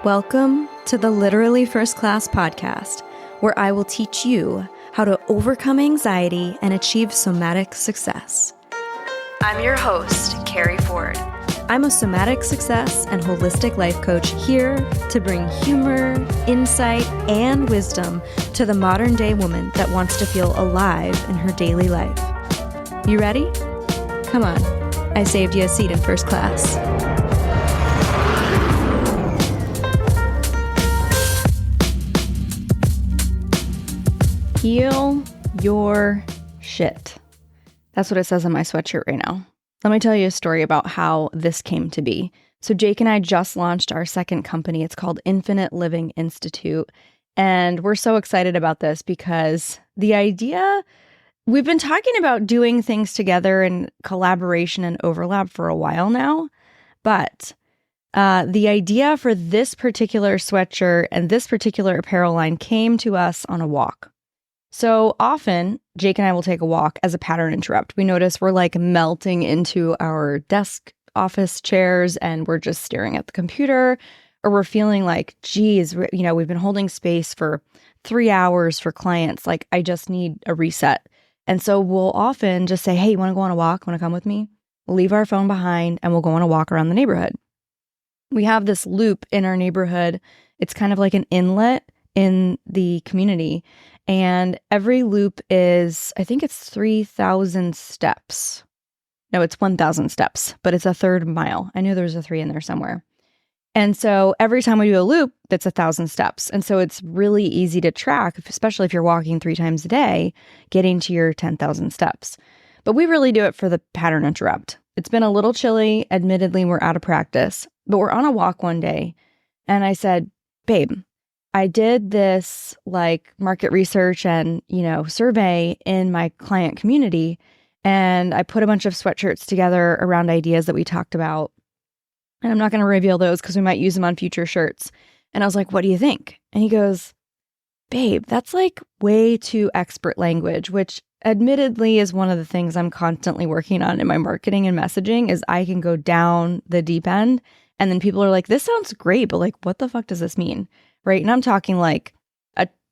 Welcome to the Literally First Class podcast, where I will teach you how to overcome anxiety and achieve somatic success. I'm your host, Keri Ford. I'm a somatic success and holistic life coach here to bring humor, insight, and wisdom to the modern day woman that wants to feel alive in her daily life. You ready? Come on, I saved you a seat in first class. Heal your shit. That's what it says on my sweatshirt right now. Let me tell you a story about how this came to be. So Jake and I just launched our second company. It's called Infinite Living Institute. And we're so excited about this because the idea, we've been talking about doing things together in collaboration and overlap for a while now. But the idea for this particular sweatshirt and this particular apparel line came to us on a walk. So often, Jake and I will take a walk as a pattern interrupt. We notice we're like melting into our desk office chairs and we're just staring at the computer, or we're feeling like, geez, we've been holding space for 3 hours for clients. Like, I just need a reset. And so we'll often just say, hey, you want to go on a walk? Want to come with me? We'll leave our phone behind and we'll go on a walk around the neighborhood. We have this loop in our neighborhood. It's kind of like an inlet in the community. And every loop is, I think it's 3,000 steps. No, it's 1,000 steps, but it's a third mile. I knew there was a 3 in there somewhere. And so every time we do a loop, that's 1,000 steps. And so it's really easy to track, especially if you're walking 3 times a day, getting to your 10,000 steps. But we really do it for the pattern interrupt. It's been a little chilly. Admittedly, we're out of practice, but we're on a walk one day. And I said, babe, I did this like market research and, survey in my client community, and I put a bunch of sweatshirts together around ideas that we talked about. And I'm not going to reveal those because we might use them on future shirts. And I was like, what do you think? And he goes, babe, that's like way too expert language, which admittedly is one of the things I'm constantly working on in my marketing and messaging is I can go down the deep end. And then people are like, this sounds great, but like, what the fuck does this mean? Right. And I'm talking like,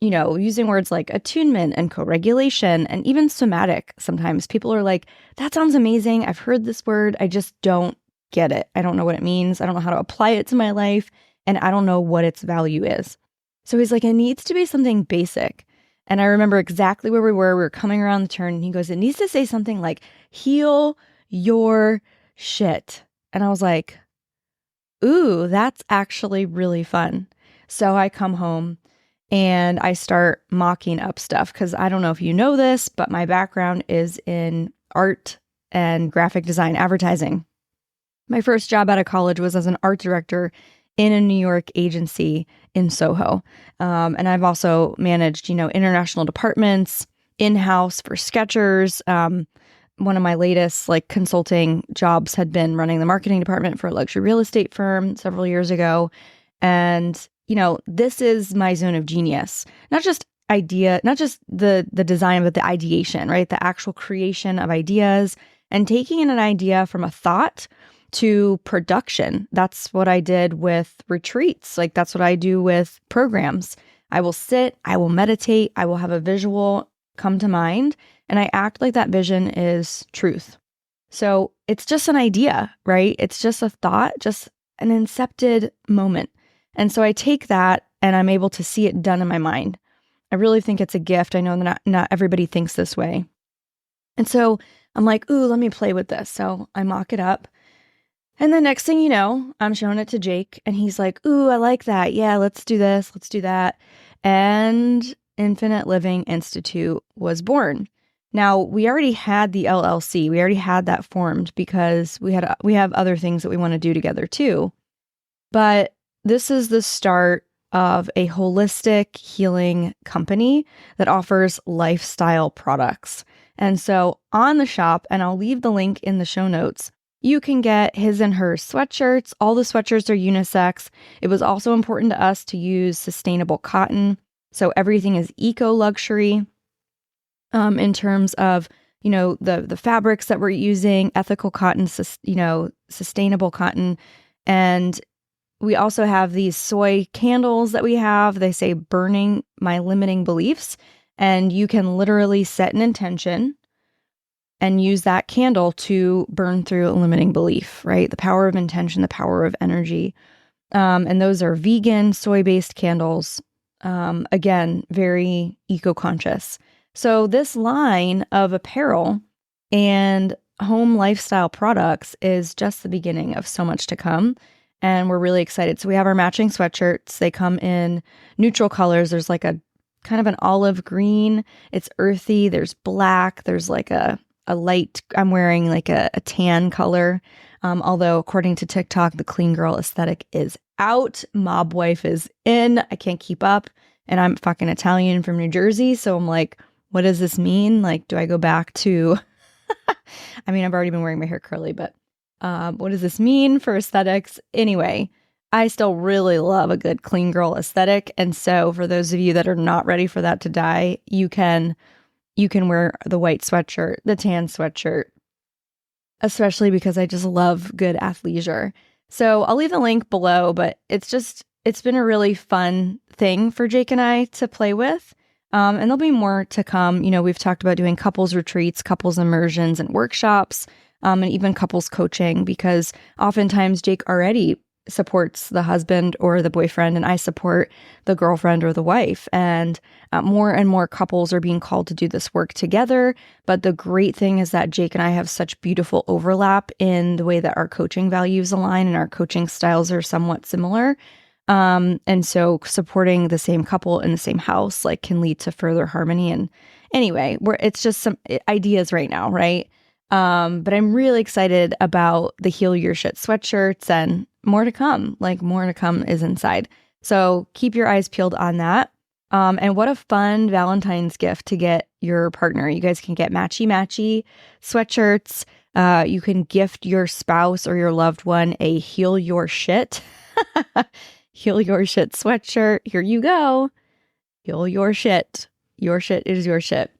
using words like attunement and co-regulation and even somatic. Sometimes people are like, that sounds amazing. I've heard this word. I just don't get it. I don't know what it means. I don't know how to apply it to my life. And I don't know what its value is. So he's like, it needs to be something basic. And I remember exactly where we were. We were coming around the turn and he goes, it needs to say something like, heal your shit. And I was like, ooh, that's actually really fun. So I come home and I start mocking up stuff because I don't know if you know this, but my background is in art and graphic design advertising. My first job out of college was as an art director in a New York agency in Soho. And I've also managed, international departments in-house for Skechers. One of my latest consulting jobs had been running the marketing department for a luxury real estate firm several years ago. And this is my zone of genius, not just the design, but the ideation, right? The actual creation of ideas and taking in an idea from a thought to production. That's what I did with retreats. That's what I do with programs. I will sit, I will meditate, I will have a visual come to mind, and I act like that vision is truth. So it's just an idea, right? It's just a thought, just an incepted moment. And so I take that and I'm able to see it done in my mind. I really think it's a gift. I know that not everybody thinks this way. And so I'm like, ooh, let me play with this. So I mock it up. And the next thing you know, I'm showing it to Jake and he's like, ooh, I like that. Yeah, let's do this. Let's do that. And Infinite Living Institute was born. Now, we already had the LLC. We already had that formed because we have other things that we want to do together too. But this is the start of a holistic healing company that offers lifestyle products. And so on the shop, and I'll leave the link in the show notes, you can get his and her sweatshirts. All the sweatshirts are unisex. It was also important to us to use sustainable cotton. So everything is eco-luxury in terms of, the fabrics that we're using, ethical cotton, sustainable cotton. And we also have these soy candles that we have. They say burning my limiting beliefs. And you can literally set an intention and use that candle to burn through a limiting belief, right? The power of intention, the power of energy. And those are vegan, soy-based candles. Again, very eco-conscious. So this line of apparel and home lifestyle products is just the beginning of so much to come. And we're really excited. So we have our matching sweatshirts. They come in neutral colors. There's like a kind of an olive green. It's earthy. There's black. There's like a light, I'm wearing like a tan color. Although according to TikTok, the clean girl aesthetic is out. Mob wife is in. I can't keep up. And I'm fucking Italian from New Jersey. So I'm like, what does this mean? Like, do I go back to, I mean, I've already been wearing my hair curly, but what does this mean for aesthetics? Anyway, I still really love a good clean girl aesthetic. And so for those of you that are not ready for that to die, you can wear the white sweatshirt, the tan sweatshirt, especially because I just love good athleisure. So I'll leave the link below, but it's been a really fun thing for Jake and I to play with. And there'll be more to come. You know, we've talked about doing couples retreats, couples immersions and workshops, and even couples coaching, because oftentimes Jake already supports the husband or the boyfriend, and I support the girlfriend or the wife. And more couples are being called to do this work together. But the great thing is that Jake and I have such beautiful overlap in the way that our coaching values align and our coaching styles are somewhat similar. And so supporting the same couple in the same house, like, can lead to further harmony. And anyway, it's just some ideas right now, right? But I'm really excited about the Heal Your Shit sweatshirts and more to come. Like, more to come is inside. So keep your eyes peeled on that. And what a fun Valentine's gift to get your partner. You guys can get matchy sweatshirts. You can gift your spouse or your loved one a Heal Your Shit. Heal Your Shit sweatshirt. Here you go. Heal your shit. Your shit is your shit.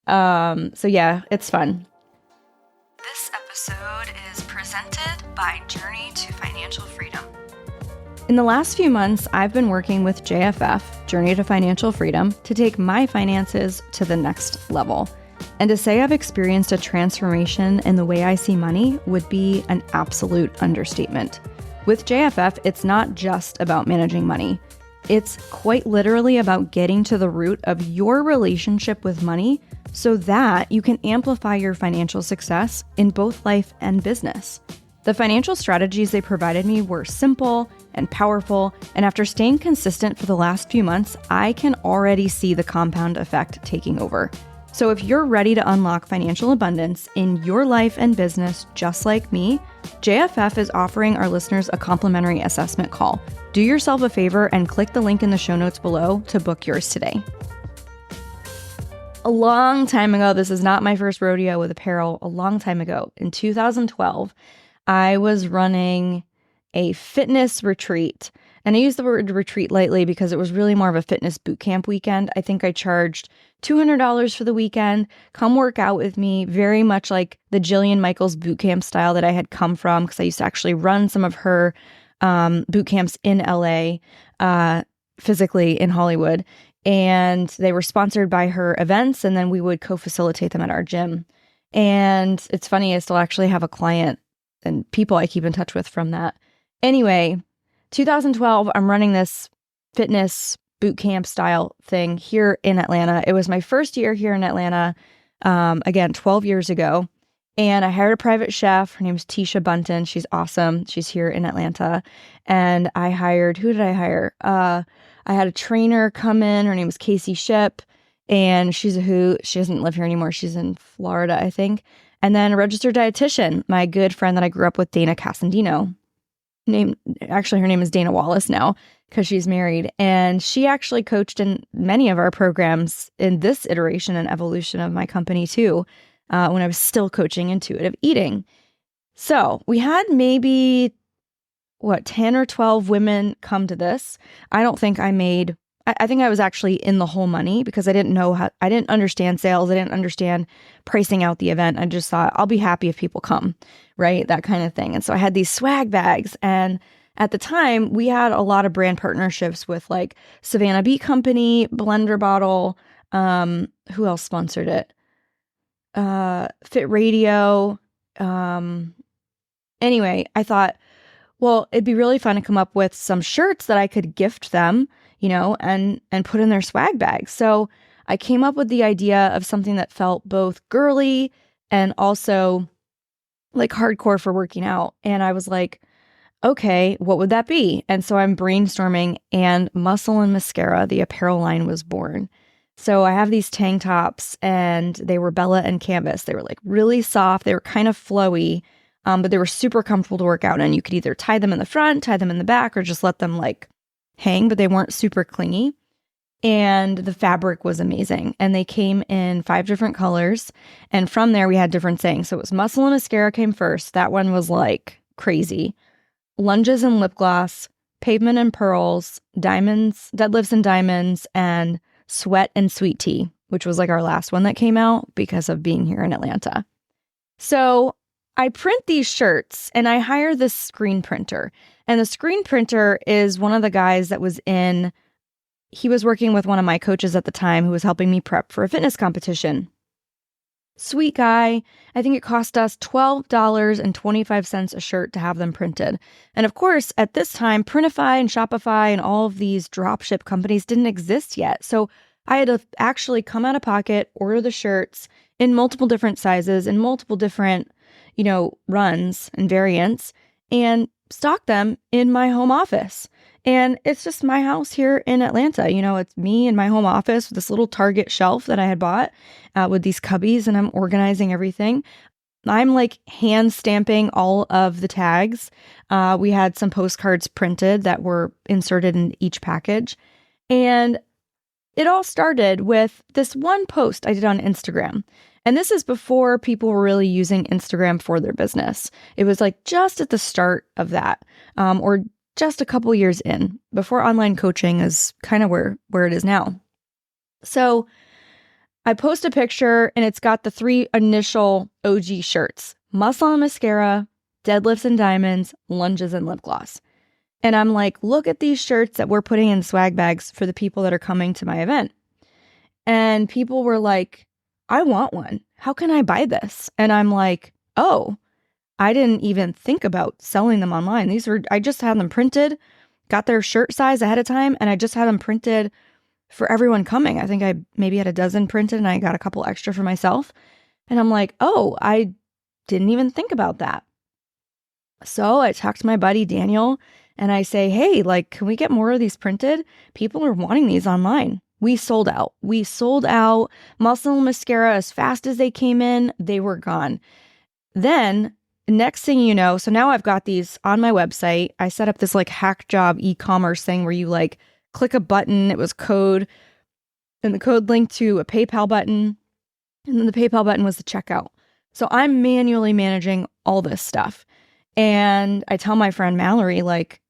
So yeah, it's fun. This episode is presented by Journey to Financial Freedom. In the last few months, I've been working with JFF, Journey to Financial Freedom, to take my finances to the next level. And to say I've experienced a transformation in the way I see money would be an absolute understatement. With JFF, it's not just about managing money. It's quite literally about getting to the root of your relationship with money so that you can amplify your financial success in both life and business. The financial strategies they provided me were simple and powerful, and after staying consistent for the last few months, I can already see the compound effect taking over. So if you're ready to unlock financial abundance in your life and business just like me, JFF is offering our listeners a complimentary assessment call. Do yourself a favor and click the link in the show notes below to book yours today. A long time ago, this is not my first rodeo with apparel, a long time ago, in 2012, I was running a fitness retreat. And I use the word retreat lightly because it was really more of a fitness boot camp weekend. I think I charged $200 for the weekend. Come work out with me, very much like the Jillian Michaels boot camp style that I had come from, because I used to actually run some of her boot camps in LA, physically in Hollywood. And they were sponsored by her events, and then we would co-facilitate them at our gym. And it's funny, I still actually have a client and people I keep in touch with from that. Anyway, 2012, I'm running this fitness boot camp style thing here in Atlanta. It was my first year here in Atlanta, again, 12 years ago. And I hired a private chef. Her name's Tisha Bunton. She's awesome. She's here in Atlanta. And I hired, who did I hire? I had a trainer come in. Her name was Casey Ship. And she's a hoot. She doesn't live here anymore. She's in Florida, I think. And then a registered dietitian, my good friend that I grew up with, Dana Casandino. Her name is Dana Wallace now because she's married. And she actually coached in many of our programs in this iteration and evolution of my company too, when I was still coaching intuitive eating. So we had maybe, 10 or 12 women come to this. I don't think I think I was actually in the whole money because I didn't understand sales. I didn't understand pricing out the event. I just thought I'll be happy if people come, right? That kind of thing. And so I had these swag bags, and at the time, we had a lot of brand partnerships with like Savannah Bee Company, Blender Bottle. Who else sponsored it? Fit Radio. Anyway, I thought, well, it'd be really fun to come up with some shirts that I could gift them, and put in their swag bags. So I came up with the idea of something that felt both girly and also like hardcore for working out. And I was like, okay, what would that be? And so I'm brainstorming, and Muscle and Mascara, the apparel line, was born. So I have these tank tops, and they were Bella and Canvas. They were like really soft. They were kind of flowy, but they were super comfortable to work out in. You could either tie them in the front, tie them in the back, or just let them like hang, but they weren't super clingy. And the fabric was amazing. And they came in 5 different colors. And from there, we had different sayings. So it was Muscle and Mascara came first. That one was like crazy. Lunges and Lip Gloss, Pavement and Pearls, Diamonds, Deadlifts and Diamonds, and Sweat and Sweet Tea, which was like our last one that came out because of being here in Atlanta. So I print these shirts, and I hire this screen printer. And the screen printer is one of the guys that he was working with one of my coaches at the time who was helping me prep for a fitness competition. Sweet guy. I think it cost us $12.25 a shirt to have them printed. And of course, at this time, Printify and Shopify and all of these dropship companies didn't exist yet. So I had to actually come out of pocket, order the shirts in multiple different sizes and multiple different, runs and variants, and stock them in my home office. And it's just my house here in Atlanta. It's me in my home office with this little Target shelf that I had bought with these cubbies, and I'm organizing everything. I'm like hand stamping all of the tags. We had some postcards printed that were inserted in each package. And it all started with this one post I did on Instagram. And this is before people were really using Instagram for their business. It was like just at the start of that, or just a couple years in, before online coaching is kind of where it is now. So I post a picture, and it's got the 3 initial OG shirts: Muscle and Mascara, Deadlifts and Diamonds, Lunges and Lip Gloss. And I'm like, look at these shirts that we're putting in swag bags for the people that are coming to my event. And people were like, I want one. How can I buy this? And I'm like, oh, I didn't even think about selling them online. I just had them printed, got their shirt size ahead of time, and I just had them printed for everyone coming. I think I maybe had a dozen printed, and I got a couple extra for myself. And I'm like, oh, I didn't even think about that. So I talked to my buddy Daniel, and I say, hey, like, can we get more of these printed? People are wanting these online. We sold out. Muscle and Mascara, as fast as they came in, they were gone. Then next thing you know, so now I've got these on my website. I set up this like hack job e-commerce thing where you like click a button. It was code, and the code linked to a PayPal button. And then the PayPal button was the checkout. So I'm manually managing all this stuff. And I tell my friend Mallory, like,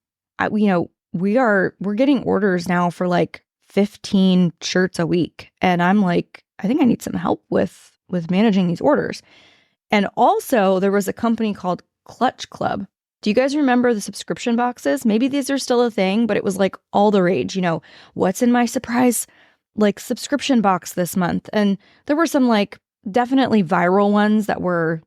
we're getting orders now for like 15 shirts a week. And I'm like, I think I need some help with managing these orders. And also there was a company called Clutch Club. Do you guys remember the subscription boxes? Maybe these are still a thing, but it was like all the rage, what's in my surprise like subscription box this month? And there were some like definitely viral ones that were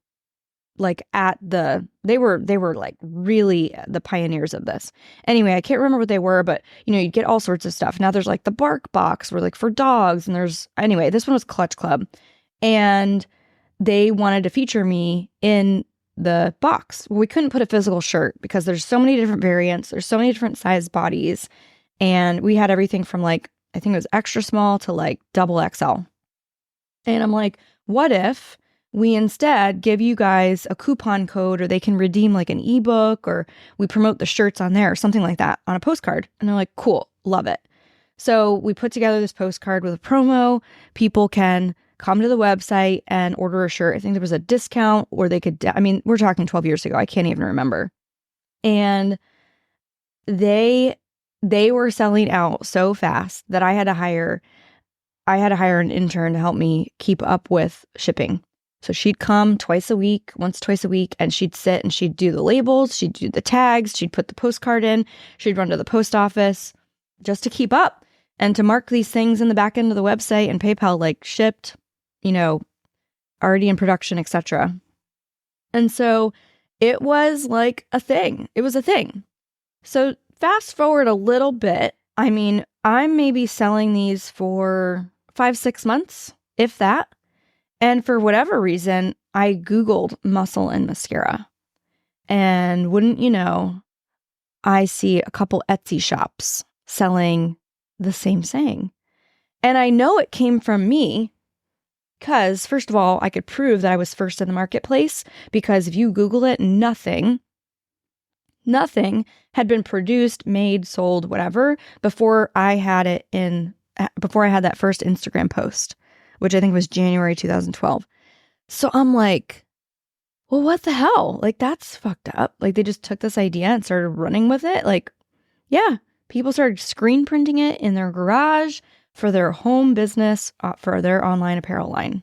like they were like really the pioneers of this. Anyway, I can't remember what they were, but you'd get all sorts of stuff. Now there's like the Bark box where like for dogs, and anyway, this one was Clutch Club, and they wanted to feature me in the box. Well, we couldn't put a physical shirt because there's so many different variants. There's so many different size bodies. And we had everything from like, I think it was extra small to like double XL. And I'm like, what if we instead give you guys a coupon code, or they can redeem like an ebook, or we promote the shirts on there or something like that on a postcard? And they're like, cool, love it. So we put together this postcard with a promo. People can come to the website and order a shirt. I think there was a discount, or they could, we're talking 12 years ago. I can't even remember. And they were selling out so fast that I had to hire an intern to help me keep up with shipping. So she'd come once, twice a week, and she'd sit and she'd do the labels, she'd do the tags, she'd put the postcard in, she'd run to the post office just to keep up and to mark these things in the back end of the website and PayPal, like shipped, already in production, etc. And so it was like a thing. It was a thing. So fast forward a little bit. I mean, I'm maybe selling these for 5-6 months, if that. And for whatever reason, I Googled muscle and mascara. And wouldn't you know, I see a couple Etsy shops selling the same saying. And I know it came from me because, first of all, I could prove that I was first in the marketplace, because if you Google it, nothing had been produced, made, sold, whatever, before I had that first Instagram post, which I think was January 2012. So I'm like, well, what the hell? Like, that's fucked up. Like, they just took this idea and started running with it. Like, yeah, people started screen printing it in their garage for their home business, for their online apparel line.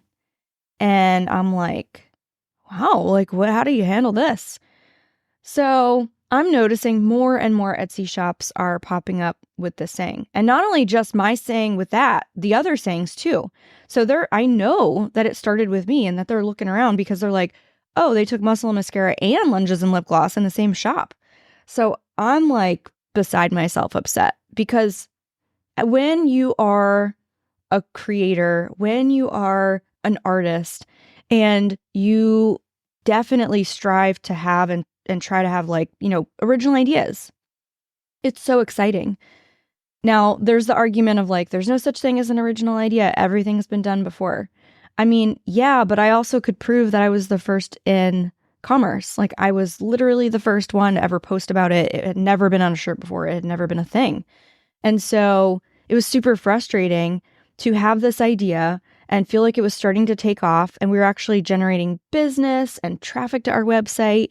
And I'm like, wow, like, how do you handle this? So I'm noticing more and more Etsy shops are popping up with this saying. And not only just my saying with that, the other sayings too. So I know that it started with me and that they're looking around because they're like, oh, they took muscle and mascara and lunges and lip gloss in the same shop. So I'm like beside myself upset, because when you are a creator, when you are an artist, and you definitely strive to have and try to have, like, original ideas, it's so exciting. Now, there's the argument of like, there's no such thing as an original idea. Everything's been done before. I mean, yeah, but I also could prove that I was the first in commerce. Like, I was literally the first one to ever post about it. It had never been on a shirt before. It had never been a thing. And so it was super frustrating to have this idea and feel like it was starting to take off. And we were actually generating business and traffic to our website.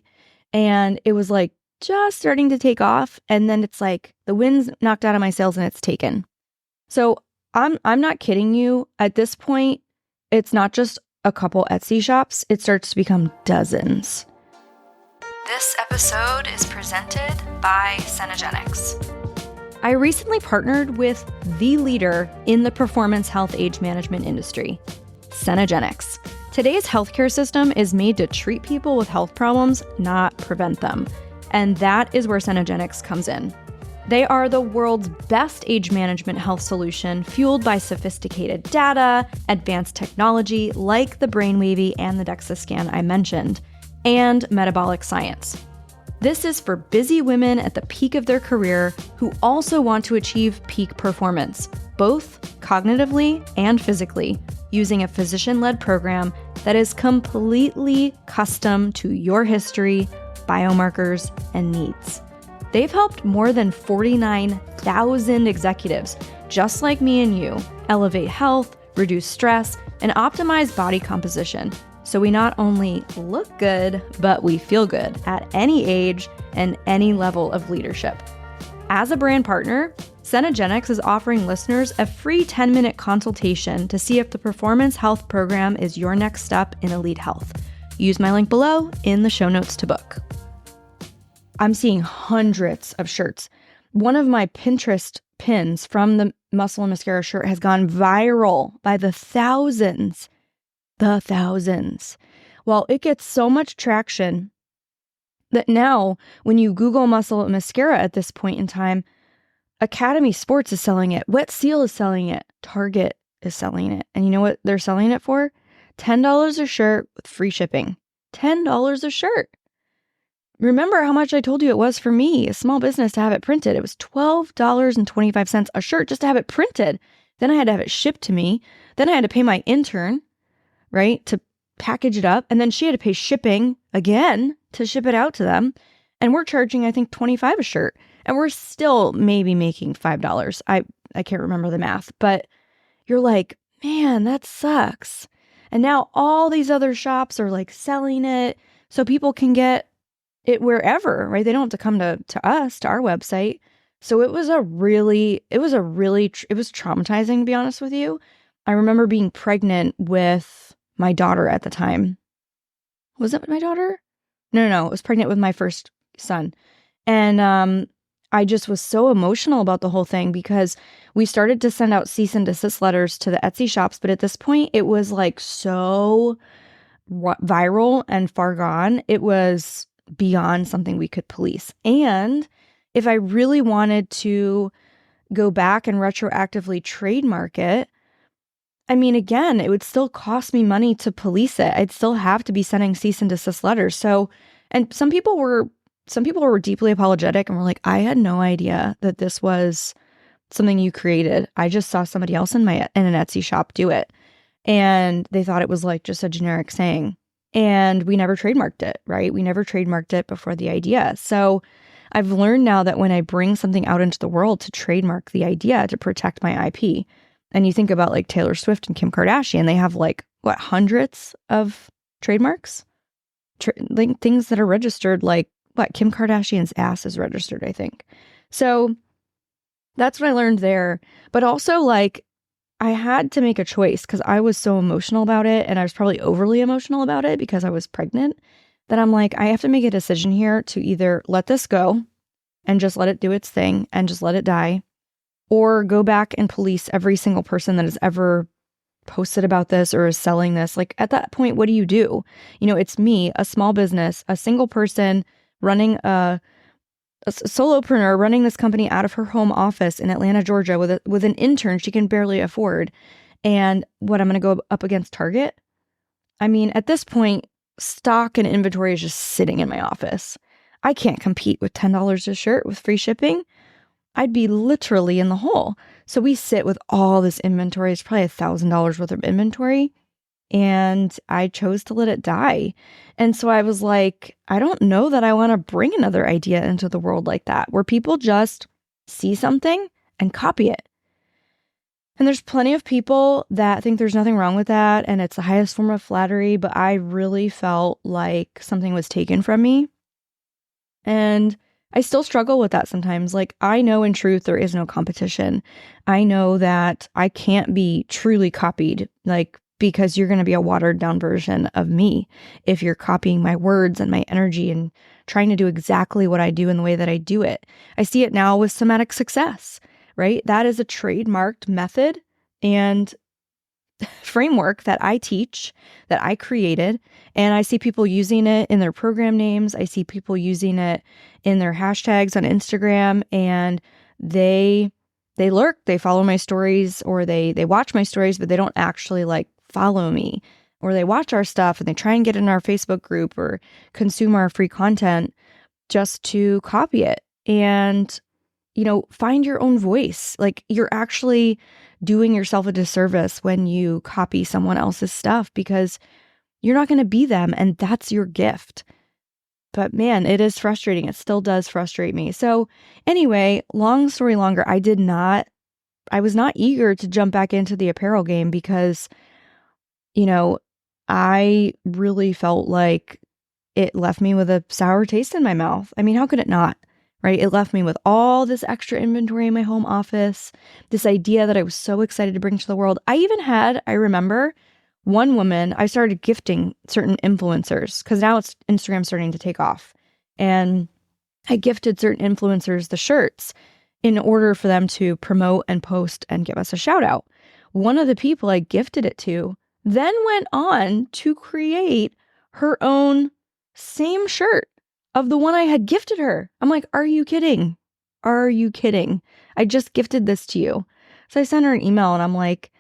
And it was like just starting to take off. And then it's like the wind's knocked out of my sails and it's taken. So I'm not kidding you. At this point, it's not just a couple Etsy shops. It starts to become dozens. This episode is presented by Cenegenics. I recently partnered with the leader in the performance health age management industry, Cenegenics. Today's healthcare system is made to treat people with health problems, not prevent them. And that is where Cenegenics comes in. They are the world's best age management health solution, fueled by sophisticated data, advanced technology like the Brainwavy and the DEXA scan I mentioned, and metabolic science. This is for busy women at the peak of their career who also want to achieve peak performance, both cognitively and physically, using a physician-led program that is completely custom to your history, biomarkers, and needs. They've helped more than 49,000 executives, just like me and you, elevate health, reduce stress, and optimize body composition. So we not only look good, but we feel good at any age and any level of leadership. As a brand partner, Cenegenics is offering listeners a free 10-minute consultation to see if the Performance Health program is your next step in elite health. Use my link below in the show notes to book. I'm seeing hundreds of shirts. One of my Pinterest pins from the Muscle and Mascara shirt has gone viral by the thousands. Well, it gets so much traction that now when you Google muscle and mascara at this point in time, Academy Sports is selling it. Wet Seal is selling it. Target is selling it. And you know what they're selling it for? $10 a shirt with free shipping. $10 a shirt. Remember how much I told you it was for me, a small business, to have it printed. It was $12.25 a shirt just to have it printed. Then I had to have it shipped to me. Then I had to pay my intern, right, to package it up. And then she had to pay shipping again to ship it out to them. And we're charging, I think, $25 a shirt. And we're still maybe making $5. I can't remember the math. But you're like, man, that sucks. And now all these other shops are like selling it so people can get it wherever, right? They don't have to come to us, to our website. So it was traumatizing, to be honest with you. I remember being pregnant with my daughter at the time. Was it my daughter? No. I was pregnant with my first son. And I just was so emotional about the whole thing because we started to send out cease and desist letters to the Etsy shops. But at this point, it was like so viral and far gone. It was beyond something we could police. And if I really wanted to go back and retroactively trademark it, I mean, again, it would still cost me money to police it. I'd still have to be sending cease and desist letters. So, and some people were deeply apologetic and were like, I had no idea that this was something you created. I just saw somebody else in an Etsy shop do it. And they thought it was like just a generic saying. And we never trademarked it, right? We never trademarked it before the idea. So I've learned now that when I bring something out into the world to trademark the idea to protect my IP. And you think about like Taylor Swift and Kim Kardashian, they have like, what, hundreds of trademarks? Like things that are registered, like what, Kim Kardashian's ass is registered, I think. So that's what I learned there. But also like I had to make a choice because I was so emotional about it, and I was probably overly emotional about it because I was pregnant, that I'm like, I have to make a decision here to either let this go and just let it do its thing and just let it die, or go back and police every single person that has ever posted about this or is selling this. Like at that point, what do? You know, it's me, a small business, a single person running a solopreneur running this company out of her home office in Atlanta, Georgia with an intern she can barely afford. And what, I'm going to go up against Target? I mean, at this point, stock and inventory is just sitting in my office. I can't compete with $10 a shirt with free shipping. I'd be literally in the hole. So we sit with all this inventory. It's probably $1,000 worth of inventory. And I chose to let it die. And so I was like, I don't know that I want to bring another idea into the world like that, where people just see something and copy it. And there's plenty of people that think there's nothing wrong with that, and it's the highest form of flattery, but I really felt like something was taken from me. And I still struggle with that sometimes. Like, I know in truth there is no competition. I know that I can't be truly copied, like, because you're going to be a watered down version of me if you're copying my words and my energy and trying to do exactly what I do in the way that I do it. I see it now with somatic success, right? That is a trademarked method and framework that I teach, that I created, and I see people using it in their program names. I see people using it in their hashtags on Instagram, and they lurk, they follow my stories, or they watch my stories, but they don't actually like follow me, or they watch our stuff and they try and get in our Facebook group or consume our free content just to copy it. And, you know, find your own voice. Like, you're actually doing yourself a disservice when you copy someone else's stuff, because you're not going to be them, and that's your gift. But man, it is frustrating. It still does frustrate me. So anyway, long story longer, I was not eager to jump back into the apparel game because, you know, I really felt like it left me with a sour taste in my mouth. I mean, how could it not? Right? It left me with all this extra inventory in my home office, this idea that I was so excited to bring to the world. I remember one woman, I started gifting certain influencers because now Instagram's starting to take off. And I gifted certain influencers the shirts in order for them to promote and post and give us a shout out. One of the people I gifted it to then went on to create her own same shirt of the one I had gifted her. I'm like, are you kidding? Are you kidding? I just gifted this to you. So I sent her an email and I'm like,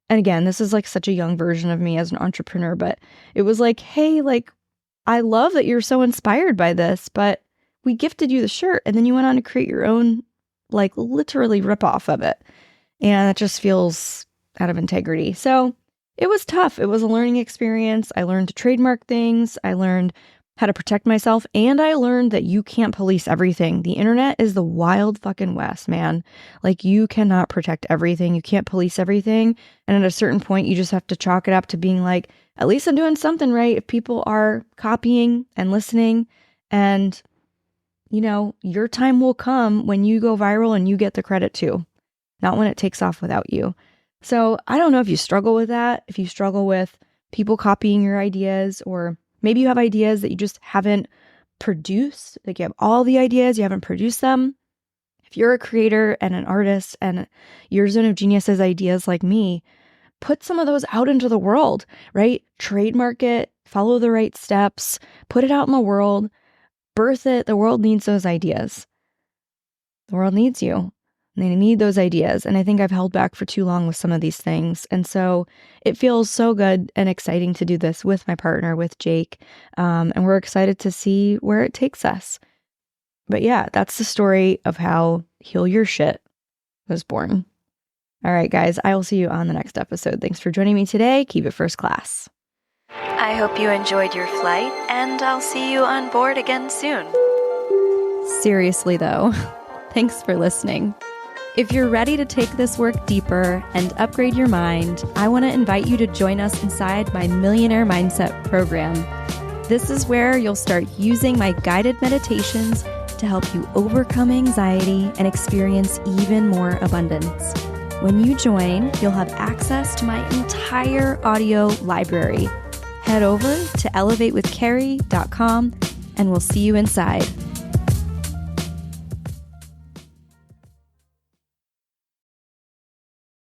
and again, this is like such a young version of me as an entrepreneur, but it was like, hey, like, I love that you're so inspired by this, but we gifted you the shirt and then you went on to create your own, like, literally ripoff of it. And it just feels out of integrity. So it was tough. It was a learning experience. I learned to trademark things. I learned how to protect myself. And I learned that you can't police everything. The internet is the wild fucking west, man. Like, you cannot protect everything. You can't police everything. And at a certain point, you just have to chalk it up to being like, at least I'm doing something right. If people are copying and listening, and, you know, your time will come when you go viral and you get the credit too, not when it takes off without you. So I don't know if you struggle with that, if you struggle with people copying your ideas, or Maybe you have ideas that you just haven't produced. Like you have all the ideas, you haven't produced them. If you're a creator and an artist and your zone of genius is ideas like me, put some of those out into the world, right? Trademark it, follow the right steps, put it out in the world, birth it. The world needs those ideas. The world needs you. They need those ideas. And I think I've held back for too long with some of these things. And so it feels so good and exciting to do this with my partner, with Jake. And we're excited to see where it takes us. But yeah, that's the story of how Heal Your Shit was born. All right, guys, I will see you on the next episode. Thanks for joining me today. Keep it first class. I hope you enjoyed your flight, and I'll see you on board again soon. Seriously, though, thanks for listening. If you're ready to take this work deeper and upgrade your mind, I want to invite you to join us inside my Millionaire Mindset program. This is where you'll start using my guided meditations to help you overcome anxiety and experience even more abundance. When you join, you'll have access to my entire audio library. Head over to elevatewithkeri.com and we'll see you inside.